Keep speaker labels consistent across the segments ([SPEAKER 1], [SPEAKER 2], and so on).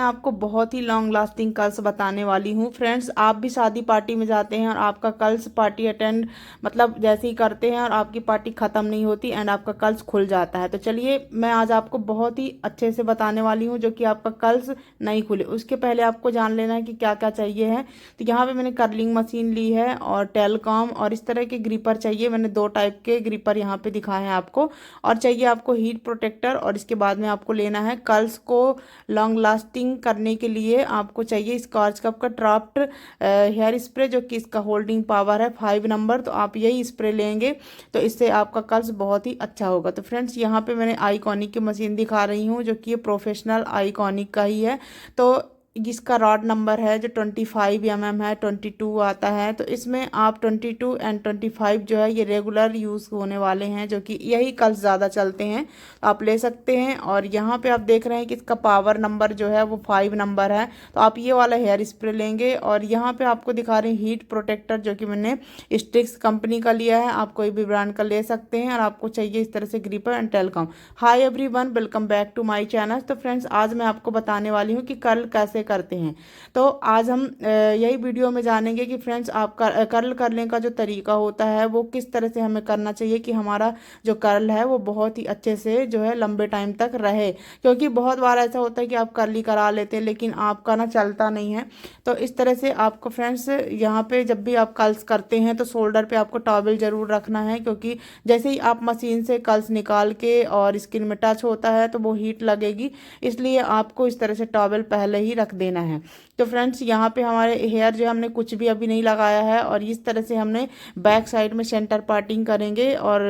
[SPEAKER 1] आपको बहुत ही long lasting curls बताने वाली हूँ। फ्रेंड्स, आप भी शादी पार्टी में जाते हैं और आपका कर्ल्स पार्टी अटेंड मतलब जैसे ही करते हैं और आपकी पार्टी ख़त्म नहीं होती एंड आपका कर्ल्स खुल जाता है। तो चलिए मैं आज आपको बहुत ही अच्छे से बताने वाली हूँ जो कि आपका कर्ल्स नहीं खुले। उसके पहले आपको जान लेना है कि क्या क्या चाहिए है। तो यहाँ पे मैंने कर्लिंग मशीन ली है और टेलकॉम और इस तरह के ग्रिपर चाहिए। मैंने 2 टाइप के ग्रिपर यहाँ पे दिखाए हैं आपको। और चाहिए आपको हीट प्रोटेक्टर और इसके बाद में आपको लेना है कर्ल्स को लॉन्ग लास्टिंग करने के लिए आपको चाहिए स्कॉच कप का ड्राफ्ट हेयर स्प्रे, जो कि इसका होल्डिंग पावर है 5 नंबर। तो आप यही स्प्रे लेंगे तो इससे आपका कर्ल्स बहुत ही अच्छा होगा। तो फ्रेंड्स, यहाँ पे मैंने आईकॉनिक की मशीन दिखा रही हूँ जो कि ये प्रोफेशनल आईकॉनिक का ही है। तो जिसका रॉड नंबर है जो 25 mm है, 22 आता है। तो इसमें आप 22 एंड 25 जो है ये रेगुलर यूज़ होने वाले हैं, जो कि यही कर्ल्स ज़्यादा चलते हैं, तो आप ले सकते हैं। और यहाँ पे आप देख रहे हैं कि इसका पावर नंबर जो है वो 5 नंबर है। तो आप ये वाला हेयर स्प्रे लेंगे। और यहाँ पे आपको दिखा रहे हैं हीट प्रोटेक्टर, जो कि मैंने स्टिक्स कंपनी का लिया है। आप कोई भी ब्रांड का ले सकते हैं। और आपको चाहिए इस तरह से gripper and tail comb. Hi everyone, welcome back to my channel. तो फ्रेंड्स, आज मैं आपको बताने वाली हूँ कि कर्ल कैसे करते हैं। तो आज हम यही वीडियो में जानेंगे कि फ्रेंड्स आप कर्ल करने का जो तरीका होता है वो किस तरह से हमें करना चाहिए कि हमारा जो कर्ल है वो बहुत ही अच्छे से जो है लंबे टाइम तक रहे। क्योंकि बहुत बार ऐसा होता है कि आप कर्ली करा लेते हैं लेकिन आपका ना चलता नहीं है। तो इस तरह से आपको फ्रेंड्स यहाँ पे जब भी आप कर्ल्स करते हैं तो शोल्डर पे आपको टॉवेल जरूर रखना है, क्योंकि जैसे ही आप मशीन से कर्ल्स निकाल के और स्किन में टच होता है तो वो हीट लगेगी, इसलिए आपको इस तरह से टॉवेल पहले ही रख देना है। तो फ्रेंड्स, यहाँ पे हमारे हेयर जो हमने कुछ भी अभी नहीं लगाया है और इस तरह से हमने बैक साइड में सेंटर पार्टिंग करेंगे और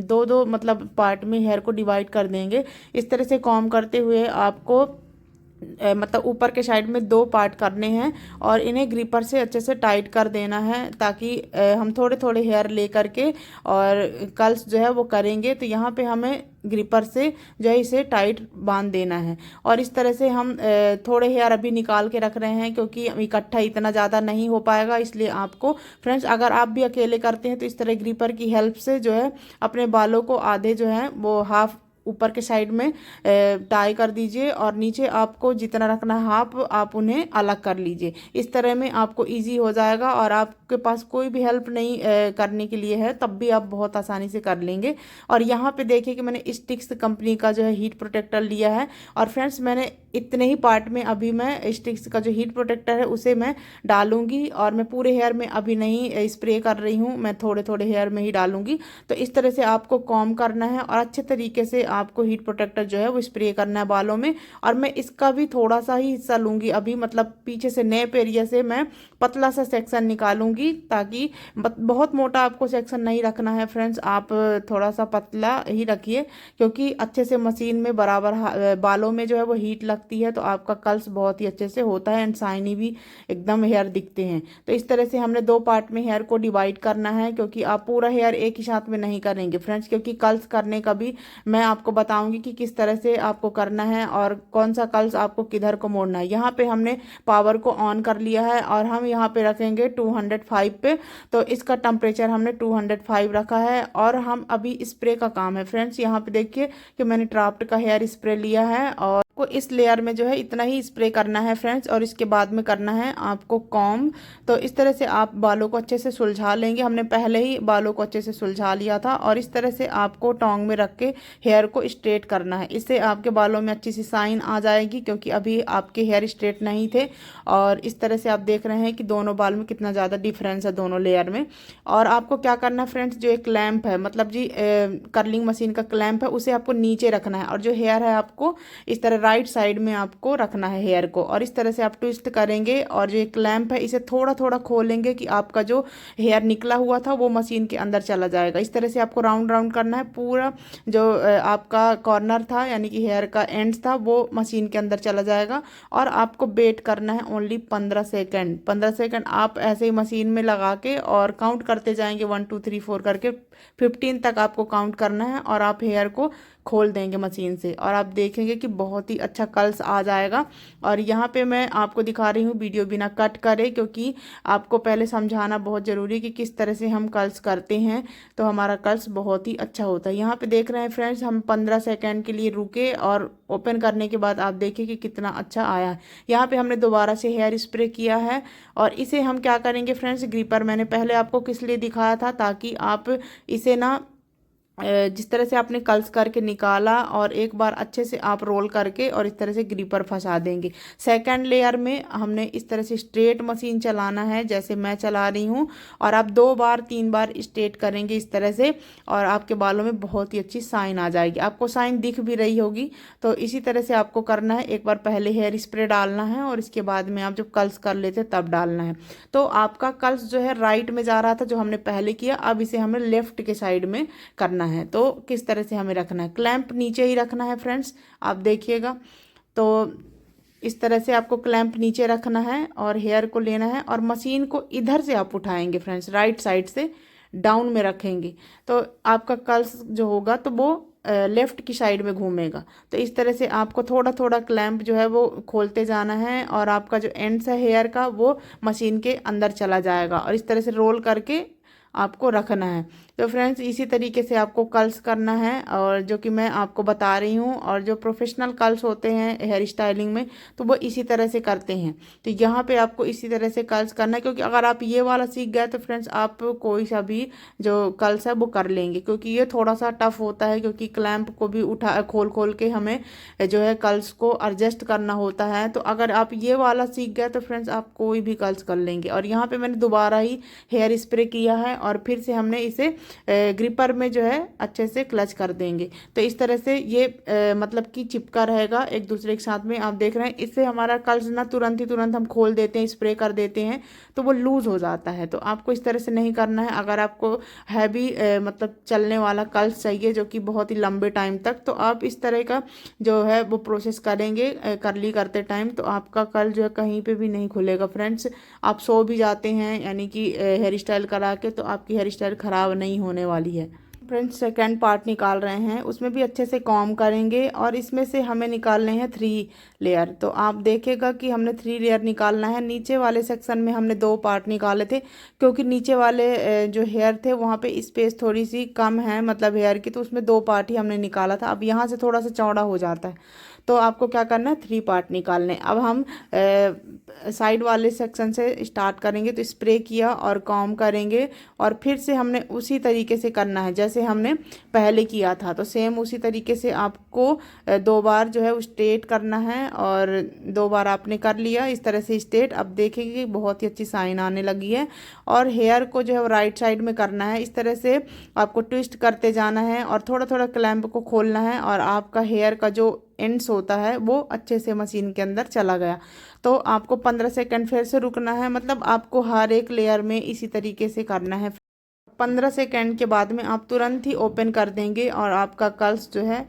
[SPEAKER 1] दो दो मतलब पार्ट में हेयर को डिवाइड कर देंगे। इस तरह से कॉम्ब करते हुए आपको मतलब ऊपर के साइड में 2 पार्ट करने हैं और इन्हें ग्रिपर से अच्छे से टाइट कर देना है, ताकि हम थोड़े थोड़े हेयर ले करके और कर्ल्स जो है वो करेंगे। तो यहाँ पे हमें ग्रिपर से जो है इसे टाइट बांध देना है। और इस तरह से हम थोड़े हेयर अभी निकाल के रख रहे हैं, क्योंकि इकट्ठा इतना ज़्यादा नहीं हो पाएगा। इसलिए आपको फ्रेंड्स, अगर आप भी अकेले करते हैं तो इस तरह ग्रिपर की हेल्प से जो है अपने बालों को आधे जो है वो हाफ ऊपर के साइड में टाई कर दीजिए और नीचे आपको जितना रखना है हाफ आप उन्हें अलग कर लीजिए। इस तरह में आपको इजी हो जाएगा और आपके पास कोई भी हेल्प नहीं करने के लिए है, तब भी आप बहुत आसानी से कर लेंगे। और यहाँ पे देखिए कि मैंने स्टिक्स कंपनी का जो है हीट प्रोटेक्टर लिया है। और फ्रेंड्स, मैंने इतने ही पार्ट में अभी मैं स्टिक्स का जो हीट प्रोटेक्टर है उसे मैं डालूंगी और मैं पूरे हेयर में अभी नहीं स्प्रे कर रही हूँ, मैं थोड़े थोड़े हेयर में ही डालूंगी। तो इस तरह से आपको कॉम्ब करना है और अच्छे तरीके से आपको हीट प्रोटेक्टर जो है वो स्प्रे करना है बालों में। और मैं इसका भी थोड़ा सा ही हिस्सा लूंगी अभी, मतलब पीछे से नेप एरिया से मैं पतला सा सेक्शन निकालूंगी, ताकि बहुत मोटा आपको सेक्शन नहीं रखना है फ्रेंड्स, आप थोड़ा सा पतला ही रखिए, क्योंकि अच्छे से मशीन में बराबर बालों में जो है वो हीट लगती है तो आपका कर्ल्स बहुत ही अच्छे से होता है एंड शाइनी भी एकदम हेयर दिखते हैं। तो इस तरह से हमने 2 पार्ट में हेयर को डिवाइड करना है, क्योंकि आप पूरा हेयर एक ही साथ में नहीं करेंगे फ्रेंड्स, क्योंकि कर्ल्स करने का भी मैं आपको बताऊंगी कि किस तरह से आपको करना है और कौन सा कर्ल्स आपको किधर को मोड़ना है। यहाँ पे हमने पावर को ऑन कर लिया है और हम यहाँ पे रखेंगे 205 पे। तो इसका टेम्परेचर हमने 205 रखा है और हम अभी स्प्रे का काम है फ्रेंड्स। यहाँ पे देखिए कि मैंने ड्राफ्ट का हेयर स्प्रे लिया है और को इस लेयर में जो है इतना ही स्प्रे करना है फ्रेंड्स, और इसके बाद में करना है आपको कॉम्ब। तो इस तरह से आप बालों को अच्छे से सुलझा लेंगे। हमने पहले ही बालों को अच्छे से सुलझा लिया था और इस तरह से आपको टोंग में रख के हेयर को स्ट्रेट करना है। इससे आपके बालों में अच्छी सी शाइन आ जाएगी, क्योंकि अभी आपके हेयर स्ट्रेट नहीं थे। और इस तरह से आप देख रहे हैं कि दोनों बाल में कितना ज़्यादा डिफरेंस है दोनों लेयर में। और आपको क्या करना है फ्रेंड्स, जो एक क्लैंप है मतलब जी कर्लिंग मशीन का क्लैंप है उसे आपको नीचे रखना है और जो हेयर है आपको इस तरह राइट साइड में आपको रखना है हेयर को। और इस तरह से आप ट्विस्ट करेंगे और जो एक क्लैंप है इसे थोड़ा थोड़ा खोलेंगे कि आपका जो हेयर निकला हुआ था वो मशीन के अंदर चला जाएगा। इस तरह से आपको राउंड राउंड करना है, पूरा जो आपका कॉर्नर था यानी कि हेयर का एंड था वो मशीन के अंदर चला जाएगा। और आपको वेट करना है ओनली 15 सेकेंड। 15 सेकेंड आप ऐसे ही मशीन में लगा के और काउंट करते जाएंगे 1 2 3 4 करके 15 तक आपको काउंट करना है और आप हेयर को खोल देंगे मशीन से और आप देखेंगे कि बहुत ही अच्छा कर्ल्स आ जाएगा। और यहाँ पे मैं आपको दिखा रही हूँ वीडियो बिना कट करे, क्योंकि आपको पहले समझाना बहुत ज़रूरी है कि किस तरह से हम कर्ल्स करते हैं तो हमारा कर्ल्स बहुत ही अच्छा होता है। यहाँ पे देख रहे हैं फ्रेंड्स, हम 15 सेकेंड के लिए रुके और ओपन करने के बाद आप देखिए कि कितना अच्छा आया है। यहाँ पे हमने दोबारा से हेयर स्प्रे किया है और इसे हम क्या करेंगे फ्रेंड्स, ग्रिपर मैंने पहले आपको किस लिए दिखाया था, ताकि आप इसे ना जिस तरह से आपने कर्ल्स करके निकाला और एक बार अच्छे से आप रोल करके और इस तरह से ग्रिपर फंसा देंगे। सेकंड लेयर में हमने इस तरह से स्ट्रेट मशीन चलाना है जैसे मैं चला रही हूँ, और आप 2 बार 3 बार स्ट्रेट करेंगे इस तरह से और आपके बालों में बहुत ही अच्छी शाइन आ जाएगी। आपको शाइन दिख भी रही होगी। तो इसी तरह से आपको करना है। एक बार पहले हेयर स्प्रे डालना है और इसके बाद में आप जब कर्ल्स कर लेते तब डालना है। तो आपका कर्ल्स जो है राइट में जा रहा था जो हमने पहले किया, अब इसे हमें लेफ्ट के साइड में करना है। तो किस तरह से हमें रखना है, क्लैंप नीचे ही रखना है फ्रेंड्स, आप देखिएगा। तो इस तरह से आपको क्लैंप नीचे रखना है और हेयर को लेना है और मशीन को इधर से आप उठाएंगे फ्रेंड्स, राइट साइड से डाउन में रखेंगे तो आपका कर्ल्स जो होगा तो वो लेफ्ट की साइड में घूमेगा। तो इस तरह से आपको थोड़ा थोड़ा क्लैंप जो है वो खोलते जाना है और आपका जो एंड्स है हेयर का वो मशीन के अंदर चला जाएगा और इस तरह से रोल करके आपको रखना है। तो फ्रेंड्स इसी तरीके से आपको कर्ल्स करना है और जो कि मैं आपको बता रही हूँ, और जो प्रोफेशनल कर्ल्स होते हैं हेयर स्टाइलिंग में तो वो इसी तरह से करते हैं। तो यहाँ पे आपको इसी तरह से कर्ल्स करना है, क्योंकि अगर आप ये वाला सीख गए तो फ्रेंड्स आप कोई सा भी जो कर्ल्स है वो कर लेंगे, क्योंकि ये थोड़ा सा टफ होता है क्योंकि क्लैंप को भी उठा खोल खोल के हमें जो है कर्ल्स को एडजस्ट करना होता है। तो अगर आप ये वाला सीख गए तो फ्रेंड्स आप कोई भी कर्ल्स कर लेंगे। और यहाँ पे मैंने दोबारा ही हेयर स्प्रे किया है और फिर से हमने इसे ग्रिपर में जो है अच्छे से क्लच कर देंगे। तो इस तरह से ये मतलब कि चिपका रहेगा एक दूसरे के साथ में, आप देख रहे हैं। इससे हमारा कर्ल्स ना तुरंत हम खोल देते हैं, स्प्रे कर देते हैं तो वो लूज हो जाता है। तो आपको इस तरह से नहीं करना है। अगर आपको हैवी मतलब चलने वाला कर्ल्स चाहिए जो कि बहुत ही लंबे टाइम तक, तो आप इस तरह का जो है वो प्रोसेस करेंगे कर्ली करते टाइम, तो आपका कर्ल जो है कहीं पे भी नहीं खुलेगा फ्रेंड्स। आप सो भी जाते हैं यानी कि हेयर स्टाइल करा के, तो आपकी हेयर स्टाइल खराब नहीं होने वाली है। फ्रेंड्स सेकंड पार्ट निकाल रहे हैं, उसमें भी अच्छे से कॉम्ब करेंगे और इसमें से हमें निकालने हैं 3 लेयर। तो आप देखेगा कि हमने 3 लेयर निकालना है। नीचे वाले सेक्शन में हमने 2 पार्ट निकाले थे, क्योंकि नीचे वाले जो हेयर थे वहाँ पे स्पेस थोड़ी सी कम है मतलब हेयर की, तो उसमें 2 पार्ट ही हमने निकाला था। अब यहाँ से थोड़ा सा चौड़ा हो जाता है तो आपको क्या करना है, 3 पार्ट निकालने। अब हम साइड वाले सेक्शन से स्टार्ट करेंगे। तो स्प्रे किया और कॉम्ब करेंगे और फिर से हमने उसी तरीके से करना है जैसे हमने पहले किया था। तो सेम उसी तरीके से आपको 2 बार जो है स्ट्रेट करना है और 2 बार आपने कर लिया इस तरह से स्ट्रेट। अब देखेंगे बहुत ही अच्छी शाइन आने लगी है। और हेयर को जो है राइट साइड में करना है, इस तरह से आपको ट्विस्ट करते जाना है और थोड़ा थोड़ा क्लैंप को खोलना है और आपका हेयर का जो एंड्स होता है वो अच्छे से मशीन के अंदर चला गया। तो आपको 15 सेकंड फिर से रुकना है, मतलब आपको हर एक लेयर में इसी तरीके से करना है। 15 सेकंड के बाद में आप तुरंत ही ओपन कर देंगे और आपका कर्ल्स जो है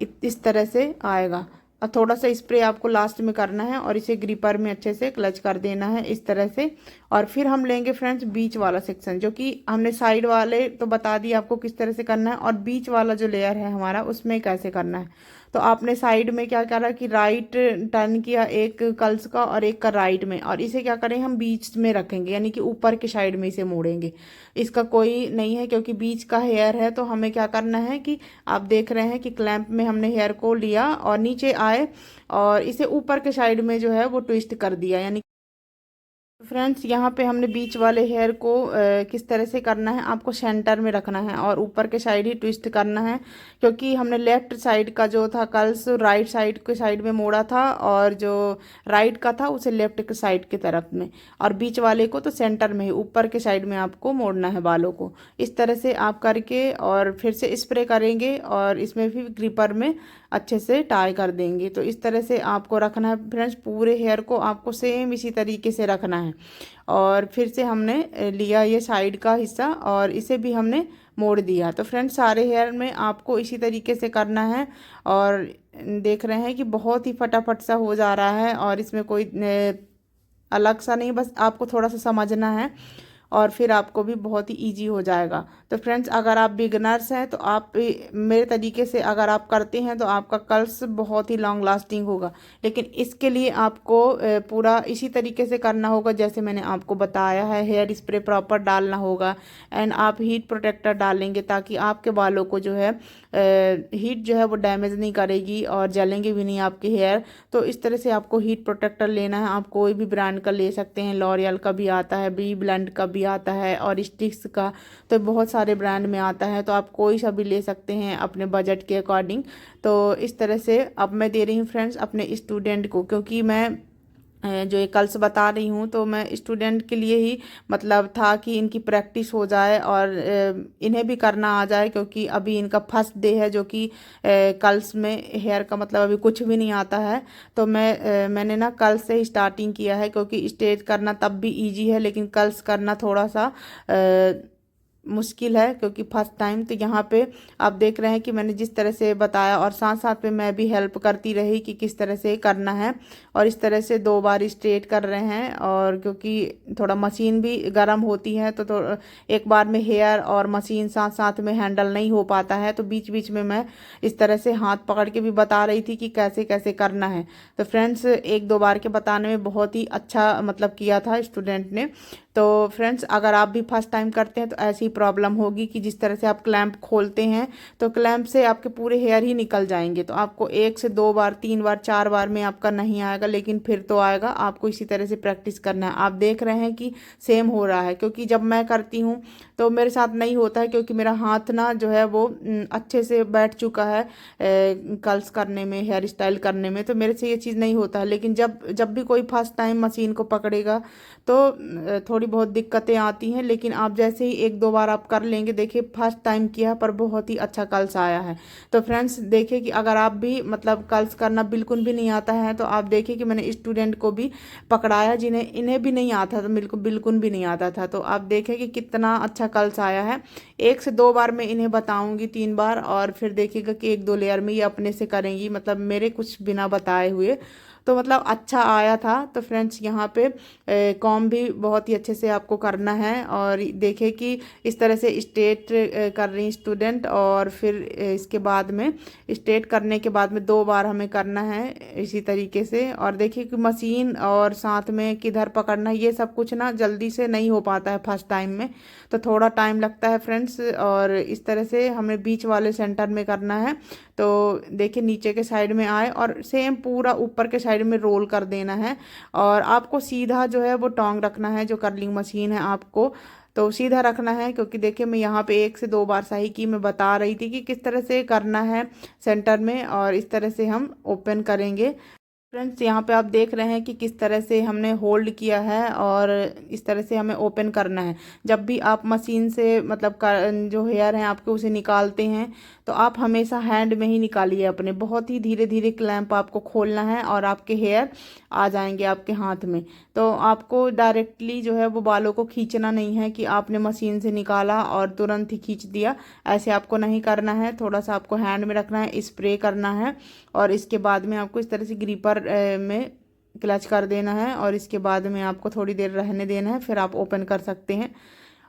[SPEAKER 1] इस तरह से आएगा। और थोड़ा सा स्प्रे आपको लास्ट में करना है और इसे ग्रिपर में अच्छे से क्लच कर देना है इस तरह से। और फिर हम लेंगे फ्रेंड्स बीच वाला सेक्शन, जो कि हमने साइड वाले तो बता दिया आपको किस तरह से करना है, और बीच वाला जो लेयर है हमारा उसमें कैसे करना है। तो आपने साइड में क्या करा कि राइट टर्न किया एक कर्ल्स का और एक का राइट में, और इसे क्या करें हम बीच में रखेंगे यानी कि ऊपर के साइड में इसे मोड़ेंगे। इसका कोई नहीं है क्योंकि बीच का हेयर है। तो हमें क्या करना है कि आप देख रहे हैं कि क्लैंप में हमने हेयर को लिया और नीचे आए और इसे ऊपर के साइड में जो है वो ट्विस्ट कर दिया। यानी फ्रेंड्स यहाँ पे हमने बीच वाले हेयर को किस तरह से करना है, आपको सेंटर में रखना है और ऊपर के साइड ही ट्विस्ट करना है, क्योंकि हमने लेफ्ट साइड का जो था कर्ल्स राइट साइड के साइड में मोड़ा था और जो राइट का था उसे लेफ्ट के साइड की तरफ में, और बीच वाले को तो सेंटर में ही ऊपर के साइड में आपको मोड़ना है बालों को। इस तरह से आप करके और फिर से स्प्रे करेंगे और इसमें भी ग्रिपर में अच्छे से टाई कर देंगे। तो इस तरह से आपको रखना है फ्रेंड्स, पूरे हेयर को आपको सेम इसी तरीके से रखना है। और फिर से हमने लिया ये साइड का हिस्सा और इसे भी हमने मोड़ दिया। तो फ्रेंड्स सारे हेयर में आपको इसी तरीके से करना है और देख रहे हैं कि बहुत ही फटाफट सा हो जा रहा है और इसमें कोई अलग सा नहीं, बस आपको थोड़ा सा समझना है। और फिर आपको भी बहुत ही ईजी हो जाएगा। तो फ्रेंड्स, अगर आप बिगनर्स हैं तो आप मेरे तरीके से अगर आप करते हैं तो आपका कर्ल्स बहुत ही लॉन्ग लास्टिंग होगा। लेकिन इसके लिए आपको पूरा इसी तरीके से करना होगा जैसे मैंने आपको बताया है। हेयर स्प्रे प्रॉपर डालना होगा एंड आप हीट प्रोटेक्टर डालेंगे ताकि आपके बालों को जो है हीट जो है वो डैमेज नहीं करेगी और जलेंगे भी नहीं आपके हेयर। तो इस तरह से आपको हीट प्रोटेक्टर लेना है। आप कोई भी ब्रांड का ले सकते हैं, लॉरियल का भी आता है, बी ब्लेंड का भी आता है और स्टिक्स का, तो बहुत सारे ब्रांड में आता है। तो आप कोई सा भी ले सकते हैं अपने बजट के अकॉर्डिंग। तो इस तरह से अब मैं दे रही हूँ फ्रेंड्स अपने स्टूडेंट को, क्योंकि मैं जो ये कर्ल्स बता रही हूँ तो मैं स्टूडेंट के लिए ही मतलब था कि इनकी प्रैक्टिस हो जाए और इन्हें भी करना आ जाए, क्योंकि अभी इनका फर्स्ट डे है जो कि कर्ल्स में हेयर का मतलब अभी कुछ भी नहीं आता है। तो मैंने ना कर्ल्स से ही स्टार्टिंग किया है, क्योंकि स्ट्रेट करना तब भी इजी है लेकिन कर्ल्स करना थोड़ा सा मुश्किल है क्योंकि फर्स्ट टाइम। तो यहाँ पे आप देख रहे हैं कि मैंने जिस तरह से बताया और साथ साथ में मैं भी हेल्प करती रही कि किस तरह से करना है। और इस तरह से 2 बार स्ट्रेट कर रहे हैं, और क्योंकि थोड़ा मशीन भी गर्म होती है तो एक बार में हेयर और मशीन साथ साथ में हैंडल नहीं हो पाता है। तो बीच बीच में मैं इस तरह से हाथ पकड़ के भी बता रही थी कि कैसे कैसे करना है। तो फ्रेंड्स, 1-2 बार के बताने में बहुत ही अच्छा मतलब किया था स्टूडेंट ने। तो फ्रेंड्स, अगर आप भी फर्स्ट टाइम करते हैं तो ऐसी प्रॉब्लम होगी कि जिस तरह से आप क्लैंप खोलते हैं तो क्लैंप से आपके पूरे हेयर ही निकल जाएंगे। तो आपको 1 से 2 बार, 3 बार, 4 बार में आपका नहीं आएगा, लेकिन फिर तो आएगा। आपको इसी तरह से प्रैक्टिस करना है। आप देख रहे हैं कि सेम हो रहा है, क्योंकि जब मैं करती हूँ तो मेरे साथ नहीं होता है, क्योंकि मेरा हाथ ना जो है वो अच्छे से बैठ चुका है कर्ल्स करने में, हेयर स्टाइल करने में। तो मेरे से ये चीज़ नहीं होता है। लेकिन जब जब भी कोई फर्स्ट टाइम मशीन को पकड़ेगा तो थोड़ी बहुत दिक्कतें आती हैं, लेकिन आप जैसे ही 1-2 बार आप कर लेंगे, देखिए फर्स्ट टाइम किया पर बहुत ही अच्छा कर्ल्स आया है। तो फ्रेंड्स, देखिए कि अगर आप भी मतलब कर्ल्स करना बिल्कुल भी नहीं आता है तो आप देखिए कि मैंने स्टूडेंट को भी पकड़ाया इन्हें भी नहीं आता था, बिल्कुल बिल्कुल भी नहीं आता था। तो आप देखें कि कितना अच्छा कर्ल्स आया है। 1 से 2 बार मैं इन्हें बताऊंगी, 3 बार, और फिर देखिएगा कि 1-2 लेयर में ये अपने से करेंगी, मतलब मेरे कुछ बिना बताए हुए। तो मतलब अच्छा आया था। तो फ्रेंड्स, यहाँ पे कॉम भी बहुत ही अच्छे से आपको करना है। और देखें कि इस तरह से स्ट्रेट कर रही स्टूडेंट, और फिर इसके बाद में स्ट्रेट करने के बाद में 2 बार हमें करना है इसी तरीके से। और देखिए कि मशीन और साथ में किधर पकड़ना है, ये सब कुछ ना जल्दी से नहीं हो पाता है फर्स्ट टाइम में, तो थोड़ा टाइम लगता है फ्रेंड्स। और इस तरह से हमें बीच वाले सेंटर में करना है। तो देखिए नीचे के साइड में आए और सेम पूरा ऊपर के साइड में रोल कर देना है। और आपको सीधा जो है वो टोंग रखना है, जो कर्लिंग मशीन है आपको तो सीधा रखना है। क्योंकि देखिए मैं यहाँ पे 1 से 2 बार सही की मैं बता रही थी कि किस तरह से करना है सेंटर में, और इस तरह से हम ओपन करेंगे। फ्रेंड्स, यहाँ पे आप देख रहे हैं कि किस तरह से हमने होल्ड किया है और इस तरह से हमें ओपन करना है। जब भी आप मशीन से मतलब जो हेयर हैं आपके उसे निकालते हैं तो आप हमेशा हैंड में ही निकालिए अपने, बहुत ही धीरे धीरे क्लैंप आपको खोलना है और आपके हेयर आ जाएंगे आपके हाथ में। तो आपको डायरेक्टली जो है वो बालों को खींचना नहीं है कि आपने मशीन से निकाला और तुरंत ही खींच दिया, ऐसे आपको नहीं करना है। थोड़ा सा आपको हैंड में रखना है, स्प्रे करना है, और इसके बाद में आपको इस तरह से ग्रीपर में क्लच कर देना है, और इसके बाद में आपको थोड़ी देर रहने देना है, फिर आप ओपन कर सकते हैं।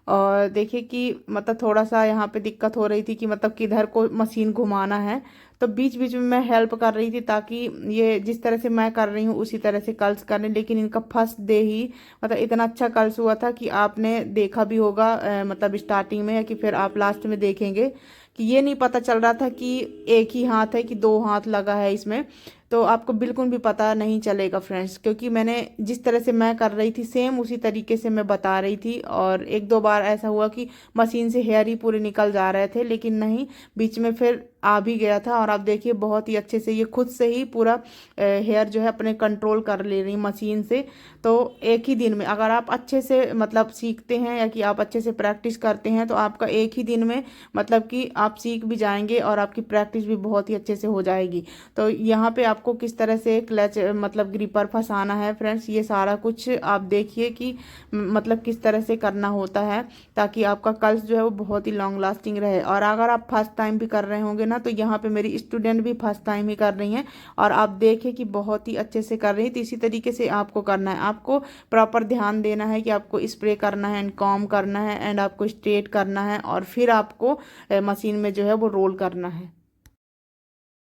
[SPEAKER 1] और देखिए कि मतलब थोड़ा सा यहाँ पे दिक्कत हो रही थी कि मतलब किधर को मशीन घुमाना है। तो बीच बीच में मैं हेल्प कर रही थी ताकि ये जिस तरह से मैं कर रही हूँ उसी तरह से कर्ल्स करने। लेकिन इनका फर्स्ट डे ही मतलब इतना अच्छा कर्ल्स हुआ था कि आपने देखा भी होगा मतलब स्टार्टिंग में, या कि फिर आप लास्ट में देखेंगे कि ये नहीं पता चल रहा था कि एक ही हाथ है कि 2 हाथ लगा है इसमें। तो आपको बिल्कुल भी पता नहीं चलेगा फ्रेंड्स, क्योंकि मैंने जिस तरह से मैं कर रही थी सेम उसी तरीके से मैं बता रही थी। और 1-2 बार ऐसा हुआ कि मशीन से हेयर ही पूरे निकल जा रहे थे, लेकिन नहीं, बीच में फिर आ भी गया था। और आप देखिए बहुत ही अच्छे से ये खुद से ही पूरा हेयर जो है अपने कंट्रोल कर ले रही मशीन से। तो एक ही दिन में अगर आप अच्छे से मतलब सीखते हैं या कि आप अच्छे से प्रैक्टिस करते हैं तो आपका एक ही दिन में मतलब कि आप सीख भी जाएंगे और आपकी प्रैक्टिस भी बहुत ही अच्छे से हो जाएगी। तो यहाँ पे आपको किस तरह से क्लच मतलब ग्रिपर फंसाना है फ्रेंड्स, ये सारा कुछ आप देखिए कि मतलब किस तरह से करना होता है ताकि आपका कर्ल्स जो है वो बहुत ही लॉन्ग लास्टिंग रहे। और अगर आप फर्स्ट टाइम भी कर रहे होंगे ना, तो यहाँ पे मेरी स्टूडेंट भी फर्स्ट टाइम ही कर रही हैं और आप देखें कि बहुत ही अच्छे से कर रही हैं। तो इसी तरीके से आपको करना है, आपको प्रॉपर ध्यान देना है कि आपको स्प्रे करना है एंड कॉम करना है एंड आपको स्ट्रेट करना है और फिर आपको मशीन में जो है वो रोल करना है।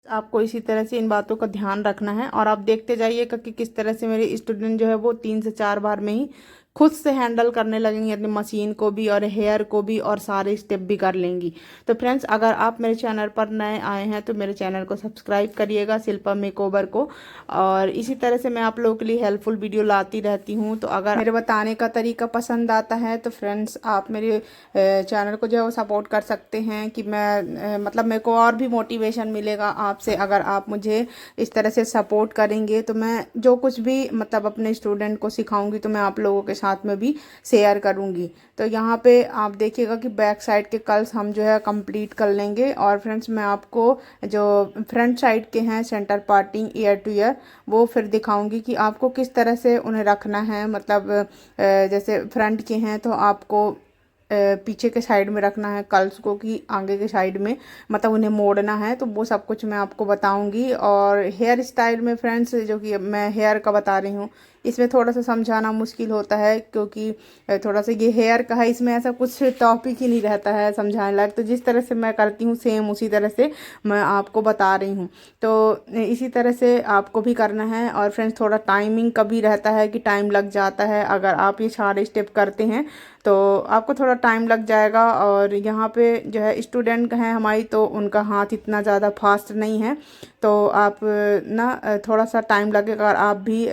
[SPEAKER 1] आपको इसी तरह से इन बातों का ध्यान रखना है और आप देखते जाइएगा कि किस तरह से मेरे स्टूडेंट जो है वो 3 से 4 बार में ही खुद से हैंडल करने लगेंगी अपनी मशीन को भी और हेयर को भी और सारे स्टेप भी कर लेंगी। तो फ्रेंड्स, अगर आप मेरे चैनल पर नए आए हैं तो मेरे चैनल को सब्सक्राइब करिएगा, शिल्पा मेकओवर को। और इसी तरह से मैं आप लोगों के लिए हेल्पफुल वीडियो लाती रहती हूँ। तो अगर मेरे बताने का तरीका पसंद आता है तो फ्रेंड्स, आप मेरे चैनल को जो है वो सपोर्ट कर सकते हैं कि मैं मतलब मेरे को और भी मोटिवेशन मिलेगा आपसे। अगर आप मुझे इस तरह से सपोर्ट करेंगे तो मैं जो कुछ भी मतलब अपने स्टूडेंट को सिखाऊंगी तो मैं आप लोगों के साथ में भी शेयर करूंगी। तो यहाँ पे आप देखिएगा कि बैक साइड के कर्ल्स हम जो है कंप्लीट कर लेंगे। और फ्रेंड्स, मैं आपको जो फ्रंट साइड के हैं centre parting ear to ear वो फिर दिखाऊंगी कि आपको किस तरह से उन्हें रखना है। मतलब जैसे फ्रंट के हैं तो आपको पीछे के साइड में रखना है कर्ल्स को कि आगे के साइड में मतलब उन्हें मोड़ना है। तो वो सब कुछ मैं आपको बताऊंगी। और हेयर स्टाइल में फ्रेंड्स, जो कि मैं हेयर का बता रही हूँ, इसमें थोड़ा सा समझाना मुश्किल होता है क्योंकि थोड़ा सा ये हेयर का है, इसमें ऐसा कुछ टॉपिक ही नहीं रहता है समझाने लायक। तो जिस तरह से मैं करती हूँ सेम उसी तरह से मैं आपको बता रही हूँ। तो इसी तरह से आपको भी करना है। और फ्रेंड्स, थोड़ा टाइमिंग का भी रहता है कि टाइम लग जाता है। अगर आप ये सारे स्टेप करते हैं तो आपको थोड़ा टाइम लग जाएगा। और यहाँ पे जो है स्टूडेंट हैं हमारी, तो उनका हाथ इतना ज़्यादा फास्ट नहीं है, तो आप ना थोड़ा सा टाइम लगेगा अगर आप भी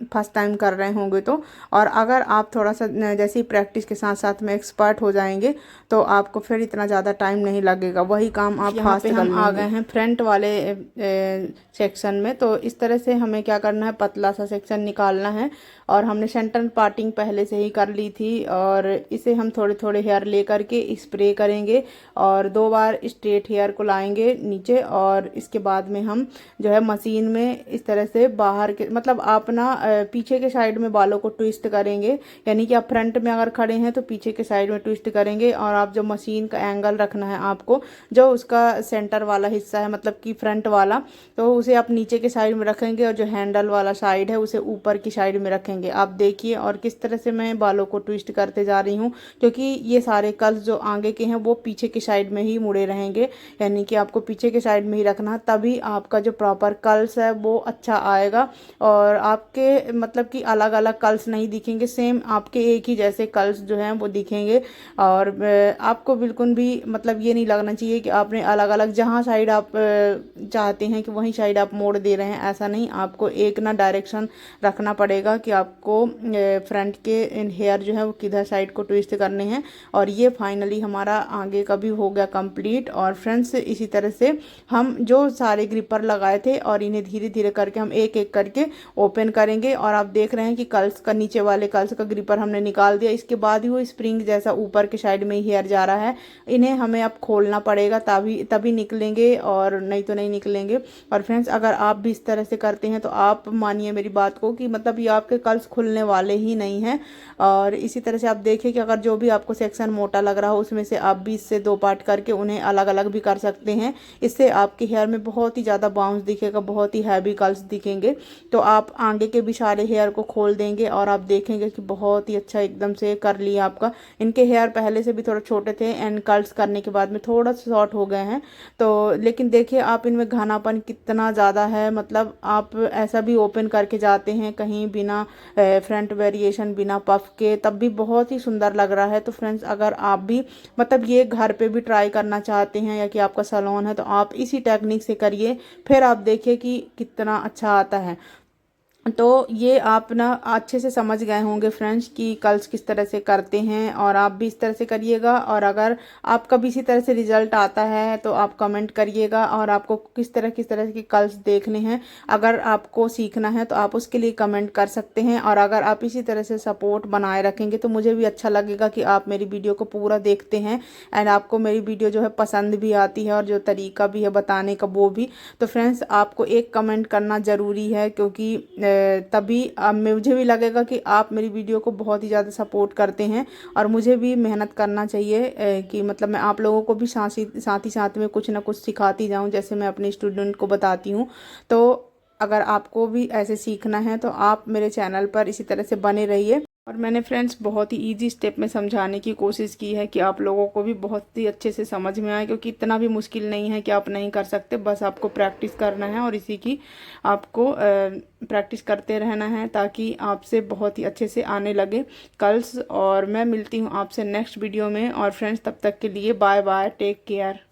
[SPEAKER 1] फर्स्ट टाइम कर रहे होंगे तो। और अगर आप थोड़ा सा जैसे ही प्रैक्टिस के साथ साथ में एक्सपर्ट हो जाएंगे तो आपको फिर इतना ज़्यादा टाइम नहीं लगेगा, वही काम आप फास्ट कर लेंगे। आ गए हैं फ्रंट वाले सेक्शन में। तो इस तरह से हमें क्या करना है, पतला सा सेक्शन निकालना है। और हमने सेंटर पार्टिंग पहले से ही कर ली थी और इसे हम थोड़े थोड़े हेयर ले करके स्प्रे करेंगे और 2 बार स्ट्रेट हेयर को लाएंगे नीचे। और इसके बाद में हम जो है मशीन में इस तरह से बाहर के मतलब आप ना पीछे के साइड में बालों को ट्विस्ट करेंगे, यानी कि आप फ्रंट में अगर खड़े हैं तो पीछे के साइड में ट्विस्ट करेंगे। और आप जो मशीन का एंगल रखना है आपको, जो उसका सेंटर वाला हिस्सा है मतलब कि फ्रंट वाला, तो उसे आप नीचे के साइड में रखेंगे और जो हैंडल वाला साइड है उसे ऊपर की साइड में रखेंगे। आप देखिए और किस तरह से मैं बालों को ट्विस्ट करते जा रही हूँ, क्योंकि ये सारे कर्ल्स जो आगे के हैं वो पीछे की साइड में ही मुड़े रहेंगे, यानी कि आपको पीछे के साइड में ही रखना, तभी आपका जो प्रॉपर कर्ल्स है वो अच्छा आएगा। और आपके मतलब कि अलग अलग कर्ल्स नहीं दिखेंगे, सेम आपके एक ही जैसे कर्ल्स जो हैं वो दिखेंगे। और आपको बिल्कुल भी मतलब ये नहीं लगना चाहिए कि आपने अलग अलग जहाँ साइड आप चाहते हैं कि वहीं साइड आप मोड़ दे रहे हैं, ऐसा नहीं। आपको एक ना डायरेक्शन रखना पड़ेगा कि आपको फ्रंट के हेयर जो है वो किधर साइड को ट्विस्ट करने हैं। और ये फाइनली हमारा आगे का भी हो गया कंप्लीट। और फ्रेंड्स, इसी तरह से हम जो सारे ग्रिपर लगाए थे और इन्हें धीरे धीरे करके हम एक एक करके ओपन करेंगे। और आप देख रहे हैं कि कर्ल्स का नीचे वाले कर्ल्स का ग्रिपर हमने निकाल दिया। इसके बाद ही वो स्प्रिंग जैसा ऊपर के साइड में ही हेयर जा रहा है, इन्हें हमें अब खोलना पड़ेगा तभी निकलेंगे, और नहीं तो नहीं निकलेंगे। और फ्रेंड्स, अगर आप भी इस तरह से करते हैं तो आप मानिए मेरी बात को कि मतलब ये आपके कर्ल्स खुलने वाले ही नहीं हैं। और इसी तरह से आप देखिए कि अगर जो भी आपको सेक्शन मोटा लग रहा हो उसमें से आप 20 से 2 पार्ट करके उन्हें अलग अलग भी कर सकते हैं। इससे आपके हेयर में बहुत ही ज़्यादा बाउंस दिखेगा, बहुत ही हैवी कर्ल्स दिखेंगे। तो आप आगे के भी सारे हेयर को खोल देंगे और आप देखेंगे कि बहुत ही अच्छा एकदम से कर लिया आपका। इनके हेयर पहले से भी थोड़ा छोटे थे एंड कर्ल्स करने के बाद में थोड़ा शॉर्ट हो गए हैं। तो लेकिन देखिए आप इनमें घनापन कितना ज़्यादा है, मतलब आप ऐसा भी ओपन करके जाते हैं कहीं बिना फ्रंट वेरिएशन बिना पफ के, तब भी बहुत ही सुंदर लग रहा है। तो फ्रेंड्स, अगर आप भी मतलब ये घर पे भी ट्राई करना चाहते हैं या कि आपका सैलून है तो आप इसी टेक्निक से करिए, फिर आप देखिए कि कितना अच्छा आता है। तो ये आप ना अच्छे से समझ गए होंगे फ्रेंड्स कि कर्ल्स किस तरह से करते हैं, और आप भी इस तरह से करिएगा। और अगर आपका भी इसी तरह से रिजल्ट आता है तो आप कमेंट करिएगा, और आपको किस तरह के कर्ल्स देखने हैं, अगर आपको सीखना है तो आप उसके लिए कमेंट कर सकते हैं। और अगर आप इसी तरह से सपोर्ट बनाए रखेंगे तो मुझे भी अच्छा लगेगा कि आप मेरी वीडियो को पूरा देखते हैं एंड आपको मेरी वीडियो जो है पसंद भी आती है और जो तरीका भी है बताने का वो भी। तो फ्रेंड्स, आपको एक कमेंट करना ज़रूरी है, क्योंकि तभी मुझे भी लगेगा कि आप मेरी वीडियो को बहुत ही ज़्यादा सपोर्ट करते हैं और मुझे भी मेहनत करना चाहिए कि मतलब मैं आप लोगों को भी साथ ही साथ में कुछ ना कुछ सिखाती जाऊं, जैसे मैं अपने स्टूडेंट को बताती हूँ। तो अगर आपको भी ऐसे सीखना है तो आप मेरे चैनल पर इसी तरह से बने रहिए। और मैंने फ्रेंड्स बहुत ही इजी स्टेप में समझाने की कोशिश की है कि आप लोगों को भी बहुत ही अच्छे से समझ में आए, क्योंकि इतना भी मुश्किल नहीं है कि आप नहीं कर सकते। बस आपको प्रैक्टिस करना है और इसी की आपको प्रैक्टिस करते रहना है ताकि आपसे बहुत ही अच्छे से आने लगे कल्स। और मैं मिलती हूँ आपसे नेक्स्ट वीडियो में। और फ्रेंड्स तब तक के लिए बाय बाय, टेक केयर।